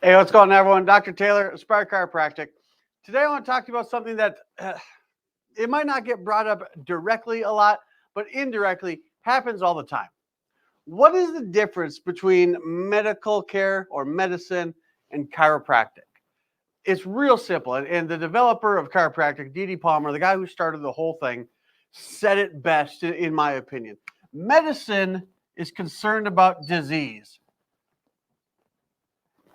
Hey, what's going on, everyone? Dr. Taylor, Aspire Chiropractic. Today, I want to talk to you about something that it might not get brought up directly a lot, but indirectly happens all the time. What is the difference between medical care or medicine and chiropractic? It's real simple. And the developer of chiropractic, D.D. Palmer, the guy who started the whole thing, said it best, in my opinion. Medicine is concerned about disease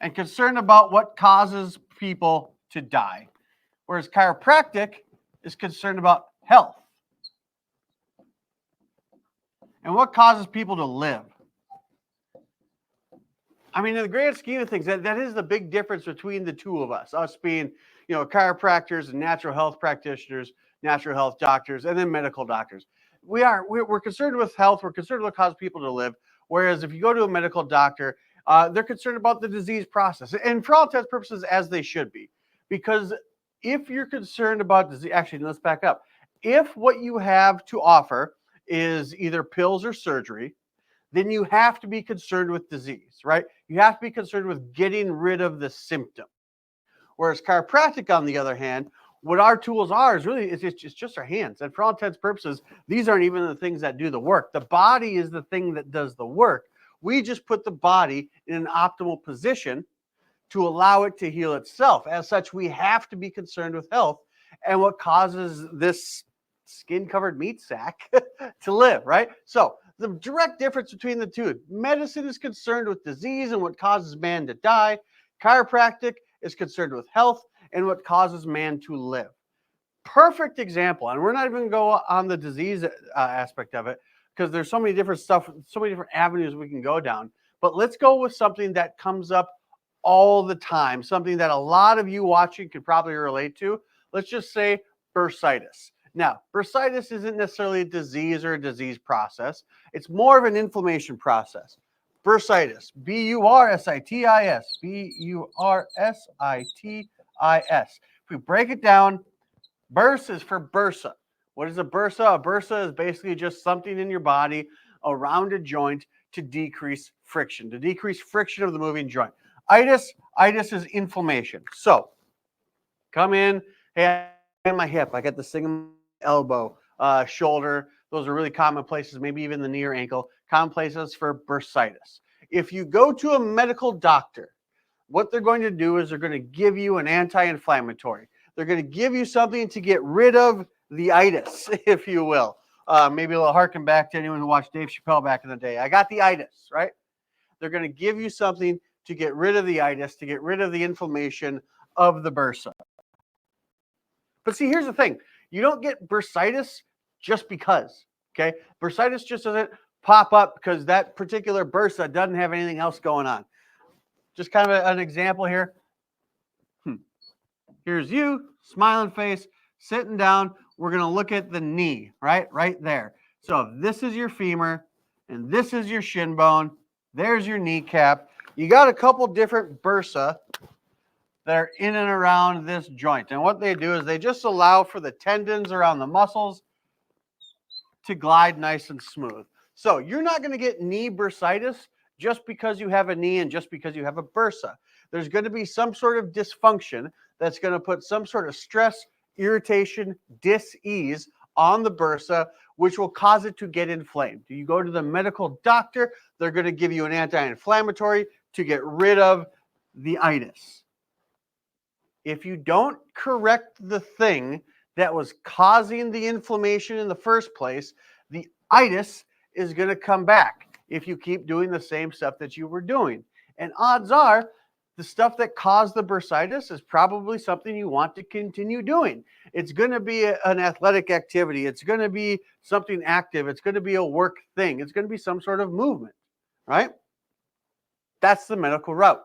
and concerned about what causes people to die, whereas chiropractic is concerned about health and what causes people to live. I mean, in the grand scheme of things, that is the big difference between the two of us being, chiropractors and natural health practitioners, natural health doctors, and then medical doctors. We're concerned with health. We're concerned with what causes people to live. Whereas if you go to a medical doctor, they're concerned about the disease process, and for all intents and purposes, as they should be. Because if you're concerned about disease, actually, let's back up. If what you have to offer is either pills or surgery, then you have to be concerned with disease, right? You have to be concerned with getting rid of the symptom. Whereas chiropractic, on the other hand, what our tools are is really, it's just our hands. And for all intents and purposes, these aren't even the things that do the work. The body is the thing that does the work. We just put the body in an optimal position to allow it to heal itself. As such, we have to be concerned with health and what causes this skin-covered meat sack to live, right? So the direct difference between the two: medicine is concerned with disease and what causes man to die. Chiropractic is concerned with health and what causes man to live. Perfect example, and we're not even going to go on the disease aspect of it, because there's so many different avenues we can go down. But let's go with something that comes up all the time, something that a lot of you watching could probably relate to. Let's just say bursitis. Now, bursitis isn't necessarily a disease or a disease process. It's more of an inflammation process. Bursitis, B-U-R-S-I-T-I-S, B-U-R-S-I-T-I-S. If we break it down, BURS is for bursa. What is a bursa? A bursa is basically just something in your body around a joint to decrease friction of the moving joint. Itis is inflammation. So, come in, hey, I got my hip, I got this thing in my elbow, shoulder. Those are really common places, maybe even the knee or ankle, common places for bursitis. If you go to a medical doctor, what they're going to do is they're going to give you an anti-inflammatory. They're going to give you something to get rid of the itis, if you will. Maybe a little harken back to anyone who watched Dave Chappelle back in the day. I got the itis, right? They're going to give you something to get rid of the itis, to get rid of the inflammation of the bursa. But see, here's the thing. You don't get bursitis just because, okay? Bursitis just doesn't pop up because that particular bursa doesn't have anything else going on. Just kind of an example here. Here's you, smiling face, sitting down. We're going to look at the knee, right there. So if this is your femur and this is your shin bone, there's your kneecap. You got a couple different bursa that are in and around this joint. And what they do is they just allow for the tendons around the muscles to glide nice and smooth. So you're not going to get knee bursitis just because you have a knee and just because you have a bursa. There's going to be some sort of dysfunction that's going to put some sort of stress, irritation, dis-ease on the bursa, which will cause it to get inflamed. You go to the medical doctor, they're going to give you an anti-inflammatory to get rid of the itis. If you don't correct the thing that was causing the inflammation in the first place, the itis is going to come back if you keep doing the same stuff that you were doing. And odds are, the stuff that caused the bursitis is probably something you want to continue doing. It's going to be an athletic activity. It's going to be something active. It's going to be a work thing. It's going to be some sort of movement, right? That's the medical route.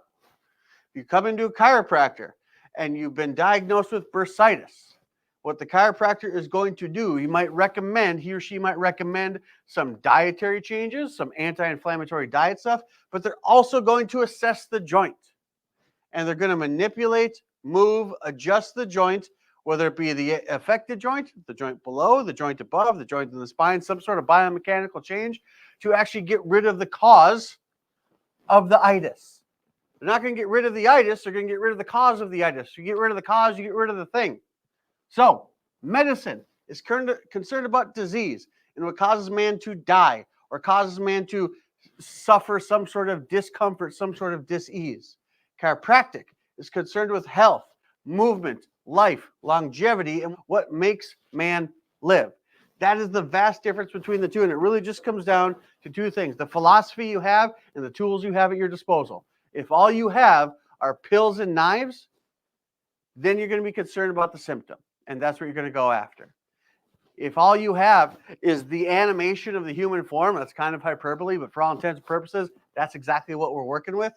If you come into a chiropractor and you've been diagnosed with bursitis, what the chiropractor is going to do, he or she might recommend some dietary changes, some anti-inflammatory diet stuff, but they're also going to assess the joint. And they're going to manipulate, move, adjust the joint, whether it be the affected joint, the joint below, the joint above, the joint in the spine, some sort of biomechanical change to actually get rid of the cause of the itis. They're not going to get rid of the itis. They're going to get rid of the cause of the itis. You get rid of the cause, you get rid of the thing. So medicine is concerned about disease and what causes man to die or causes man to suffer some sort of discomfort, some sort of dis-ease. Chiropractic is concerned with health, movement, life, longevity, and what makes man live. That is the vast difference between the two, and it really just comes down to two things: the philosophy you have and the tools you have at your disposal. If all you have are pills and knives, then you're going to be concerned about the symptom, and that's what you're going to go after. If all you have is the animation of the human form, that's kind of hyperbole, but for all intents and purposes, that's exactly what we're working with,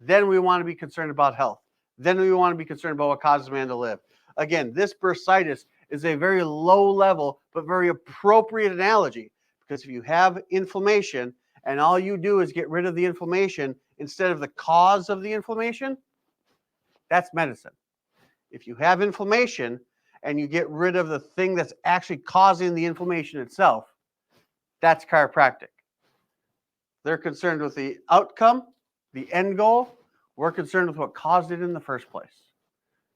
then we want to be concerned about health. Then we want to be concerned about what causes man to live. Again, this bursitis is a very low level, but very appropriate analogy, because if you have inflammation and all you do is get rid of the inflammation instead of the cause of the inflammation, that's medicine. If you have inflammation and you get rid of the thing that's actually causing the inflammation itself, that's chiropractic. They're concerned with the outcome, the end goal. We're concerned with what caused it in the first place.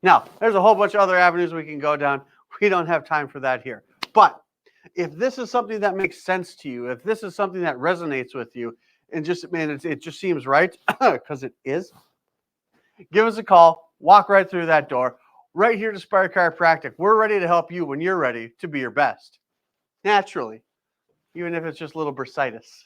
Now, there's a whole bunch of other avenues we can go down. We don't have time for that here. But if this is something that makes sense to you, if this is something that resonates with you, and just, man, it just seems right, because it is, give us a call, walk right through that door, right here to Spire Chiropractic. We're ready to help you when you're ready to be your best. Naturally, even if it's just little bursitis.